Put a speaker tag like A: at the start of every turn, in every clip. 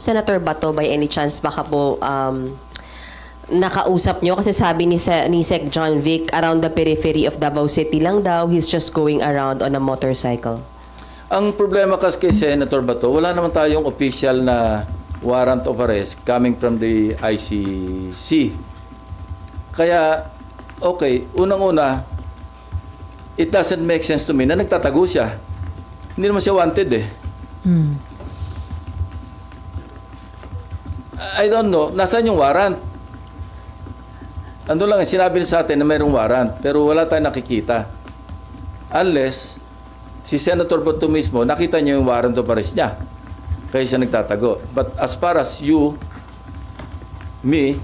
A: Senator Bato, by any chance, baka po nakausap nyo? Kasi sabi ni Sec John Vic, around the periphery of Davao City lang daw, he's just going around on a motorcycle.
B: Ang problema kasi kay Senator Bato, wala naman tayong official na warrant of arrest coming from the ICC. Kaya, okay, unang-una, it doesn't make sense to me na nagtatago siya. Hindi naman siya wanted eh. I don't know, nasaan yung warrant? Ano lang, sinabi niya sa atin na mayroong warrant, pero wala tayong nakikita. Unless, si Senator Bato mismo, nakita niya yung warrant of arrest niya. Kaya siya nagtatago. But as far as you, me,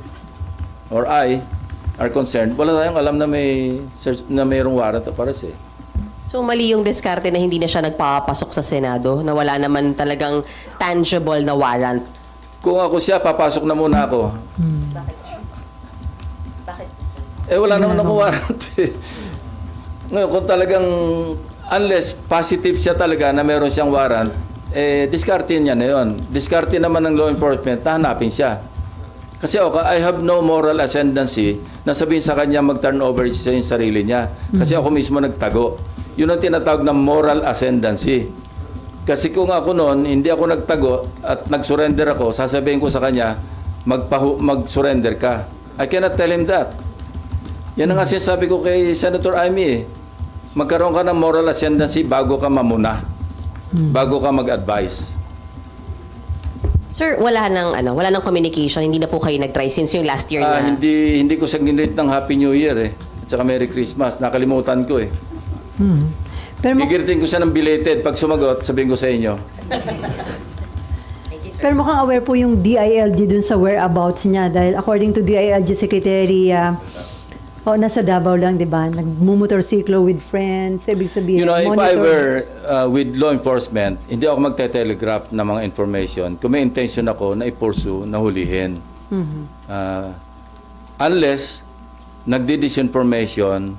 B: or I, are concerned, wala tayong alam na mayroong warrant of arrest eh.
A: So mali yung diskarte na hindi na siya nagpapasok sa Senado, na wala naman talagang tangible na warrant.
B: Kung ako siya, papasok na muna ako. Eh, wala naman akong warrant eh. Ngayon, kung talagang, unless positive siya talaga na meron siyang warrant, eh, discardin niya na yun. Discardin naman ng law enforcement, hanapin siya. Kasi okay, I have no moral ascendancy na sabihin sa kanya mag-turn over sa yung sarili niya. Kasi ako mismo nagtago. Yun ang tinatawag na moral ascendancy. Kasi kung ako noon, hindi ako nagtago at nag-surrender ako, sasabihin ko sa kanya, mag-surrender ka. I cannot tell him that. Yan ang nga sinasabi ko kay Senator Amy eh. Magkaroon ka ng moral ascendancy bago ka mamuna. Bago ka mag-advise.
A: Sir, wala nang communication, hindi na po kayo nag-try since yung last year na.
B: Hindi ko siya ginrate ng Happy New Year eh. At saka Merry Christmas. Nakalimutan ko eh.
C: Pero
B: Gigiritin ko siya ng belated. Pag sumagot, sabihin ko sa inyo.
C: Pero mukhang aware po yung DILG dun sa whereabouts niya dahil according to DILG Secretary, nasa Davao lang, di ba? Nagmumotorsiklo with friends. So, ibig sabihin,
B: You know, if I
C: monitor.
B: were with law enforcement, hindi ako magte-telegraph ng mga information. Kung may intention ako na i-pursue, na hulihin. Unless nagdi-disinformation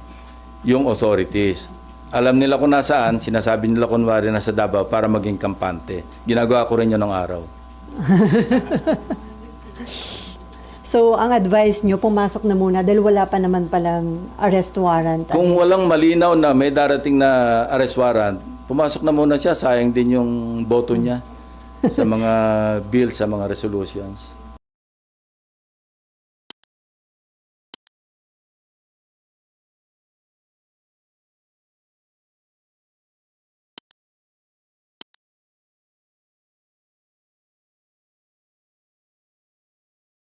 B: yung authorities. Alam nila kung nasaan, sinasabi nila kunwari nasa Davao para maging kampante. Ginagawa ko rin yun ng araw.
C: So, ang advice nyo, pumasok na muna dahil wala pa naman palang arrest warrant.
B: Kung walang malinaw na may darating na arrest warrant, pumasok na muna siya. Sayang din yung boto niya sa mga bills, sa mga resolutions.